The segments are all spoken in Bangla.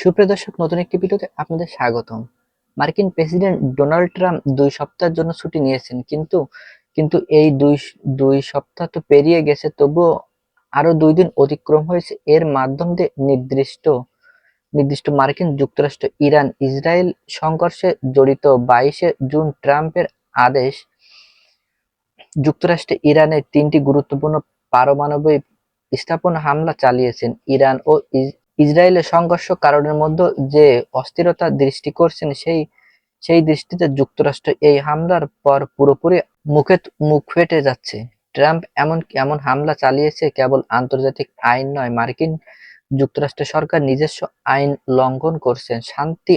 সুপ্রিয় দর্শক, নতুন একটি ভিডিওতে আপনাদের স্বাগতম। মার্কিন প্রেসিডেন্ট ডোনাল্ড ট্রাম্প 2 সপ্তাহের জন্য ছুটি নিয়েছেন, কিন্তু কিন্তু এই দুই সপ্তাহ তো পেরিয়ে গেছে, তবুও আরো 2 দিন অতিক্রম হয়েছে। এর মাধ্যম দিয়ে নির্দিষ্ট মার্কিন যুক্তরাষ্ট্র ইরান ইসরায়েল সংঘর্ষে জড়িত 22শে জুন ট্রাম্পের আদেশ, যুক্তরাষ্ট্রে ইরানে 3টি গুরুত্বপূর্ণ পারমাণবিক স্থাপনা হামলা চালিয়েছেন। ইরান ও ইসরায়েলের সংঘর্ষ কারণের মধ্যে যে অস্থিরতা দৃষ্টি করছেন, সেই দৃষ্টিতে যুক্তরাষ্ট্র এই হামলার পর পুরোপুরি মুখ ফেটে যাচ্ছে। ট্রাম্প এমন হামলা চালিয়েছে কেবল আন্তর্জাতিক আইন নয়, মার্কিন যুক্তরাষ্ট্র সরকার নিজস্ব আইন লঙ্ঘন করছেন। শান্তি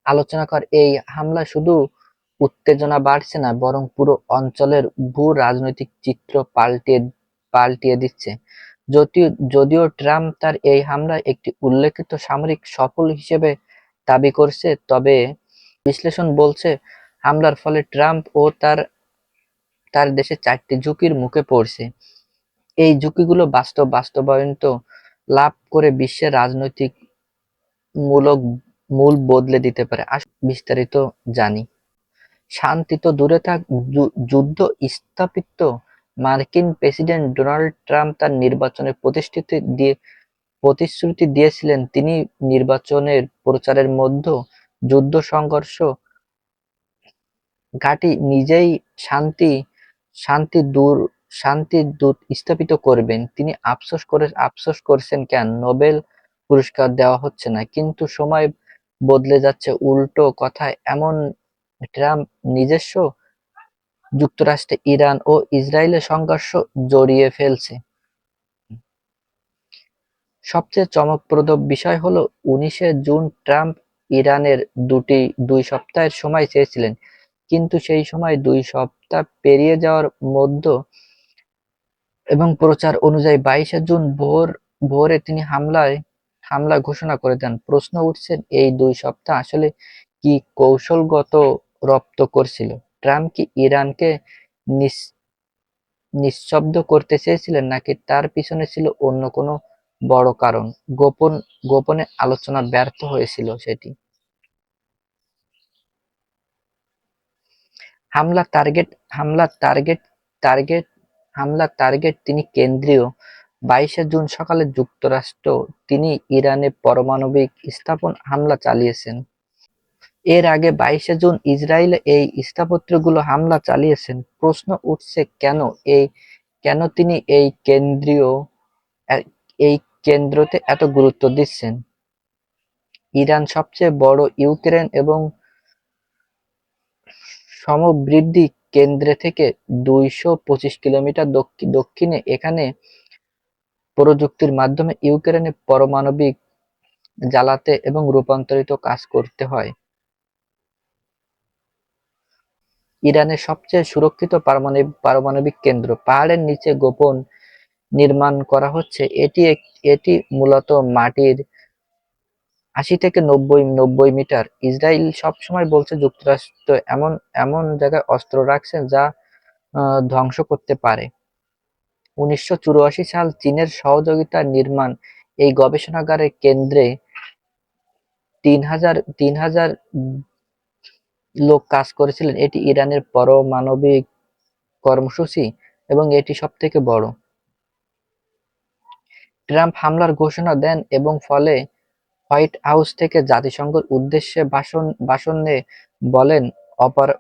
আলোচনার এই হামলা শুধু উত্তেজনা বাড়ছে না, বরং পুরো অঞ্চলের ভূ-রাজনৈতিক চিত্র পাল্টিয়ে দিচ্ছে। যদিও ট্রাম্প তার এই হামলা একটি উল্লেখিত সামরিক সফল হিসেবে দাবি করছে, তবে বিশ্লেষণ বলছে হামলার ফলে ট্রাম্প ও তার দেশের 4টি ঝুঁকির মুখে পড়ছে। এই ঝুঁকিগুলো বাস্তবায়ন লাভ করে বিশ্বের রাজনৈতিক মূল বদলে দিতে পারে। আসুন বিস্তারিত জানি। শান্তি তো দূরে থাক, যুদ্ধ স্থাপিত। মার্কিন প্রেসিডেন্ট ডোনাল্ড ট্রাম্প তার নির্বাচনের প্রতিশ্রুতি দিয়েছিলেন তিনি নির্বাচনের প্রচারের মধ্যে যুদ্ধ সংঘর্ষ ঘাঁটি নিজেই শান্তি দূত স্থাপিত করবেন। তিনি আফসোস করছেন, কেন নোবেল পুরস্কার দেওয়া হচ্ছে না। কিন্তু সময় বদলে যাচ্ছে, উল্টো কথায় এমন ট্রাম্প নিজস্ব যুক্তরাষ্ট্রে ইরান ও ইসরায়েলের সংঘর্ষ জড়িয়ে ফেলছে। সবচেয়ে চমকপ্রদ বিষয় হলো 19শে জুন ট্রাম্প ইরানের 2 সপ্তাহের সময় চেয়েছিলেন, কিন্তু সেই সময় 2 সপ্তাহ পেরিয়ে যাওয়ার মধ্যে এবং প্রচার অনুযায়ী 22শে জুন ভোরে তিনি হামলা ঘোষণা করে দেন। প্রশ্ন উঠছে, এই 2 সপ্তাহ আসলে কি কৌশলগত রপ্ত করছিল? ট্রাম্প কি ইরানকে নিস্তব্ধ করতে চেয়েছিলেন, নাকি তার পিছনে ছিল অন্য কোনো বড় কারণ? গোপনে আলোচনা ব্যর্থ হয়েছিল সেটি। হামলার টার্গেট তিনি কেন্দ্রীয়। 22শে জুন সকালে যুক্তরাষ্ট্র তিনি ইরানে পারমাণবিক স্থাপনা হামলা চালিয়েছেন। এর আগে 22শে জুন ইসরায়েলে এই স্থাপত্যগুলো হামলা চালিয়েছেন। প্রশ্ন উঠছে, কেন তিনি এই কেন্দ্রতে এত গুরুত্ব দিচ্ছেন? ইরান সবচেয়ে বড় ইউক্রেন এবং সমবৃদ্ধি কেন্দ্র থেকে 225 কিলোমিটার দক্ষিণে। এখানে প্রযুক্তির মাধ্যমে ইউক্রেনে পারমাণবিক জ্বালাতে এবং রূপান্তরিত কাজ করতে হয়। ইরানের সবচেয়ে সুরক্ষিত পারমাণবিক কেন্দ্র পাহাড়ের নিচে গোপন নির্মাণ করা হচ্ছে। এটি মূলত মাটির 80 থেকে 90 মিটার। ইসরায়েল সবসময় বলছে যুক্তরাষ্ট্র এমন জায়গায় অস্ত্র রাখছে যা ধ্বংস করতে পারে। 1984 সাল চীনের সহযোগিতায় নির্মাণ এই গবেষণাগারের কেন্দ্রে ৩,০০০ লোক কাজ করেছিলেন। এটি ইরানের পারমাণবিক কর্মসূচি এবং এটি সবথেকে বড়। ট্রাম্প হামলার ঘোষণা দেন এবং ফলে হোয়াইট হাউস থেকে জাতিসংঘের উদ্দেশ্যে ভাষণে বলেন,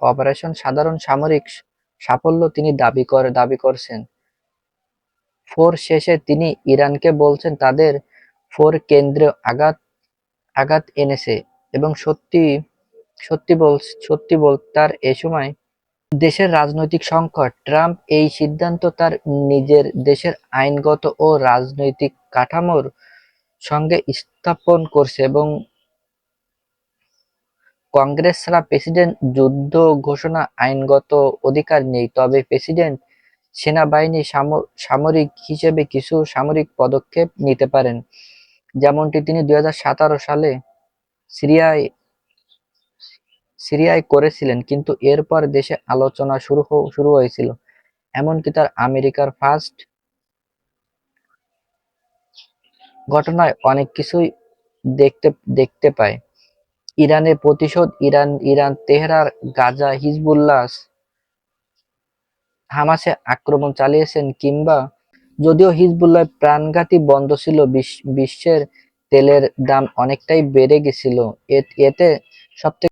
অপারেশন সাধারণ সামরিক সাফল্য তিনি দাবি করছেন। শেষে তিনি ইরানকে বলছেন তাদের কেন্দ্রে আঘাত এনেছে এবং সত্যি বল তার এ সময় দেশের রাজনৈতিক সংকট। ট্রাম্প এই সিদ্ধান্ত তার নিজের দেশের আইনগত ও রাজনৈতিক কাঠামোর সঙ্গে স্থাপন করছে এবং কংগ্রেস ছাড়া প্রেসিডেন্ট যুদ্ধ ঘোষণা আইনগত অধিকার নেই, তবে প্রেসিডেন্ট সেনাবাহিনী সামরিক হিসেবে কিছু সামরিক পদক্ষেপ নিতে পারেন, যেমনটি তিনি 2017 সালে সিরিয়ায় করেছিলেন। কিন্তু এরপর দেশে আলোচনা শুরু হয়েছিল, এমনকি তার আমেরিকার ফার্স্ট ঘটনায় অনেক কিছুই দেখতে দেখতে পায়। ইরানের প্রতিশোধ, ইরান তেহরান, গাজা, হিজবুল্লাহ, হামাসে আক্রমণ চালিয়েছেন, কিংবা যদিও হিজবুল্লাহ প্রাণঘাতী বন্ধ ছিল, বিশ্বের তেলের দাম অনেকটাই বেড়ে গেছিল। এতে সবথেকে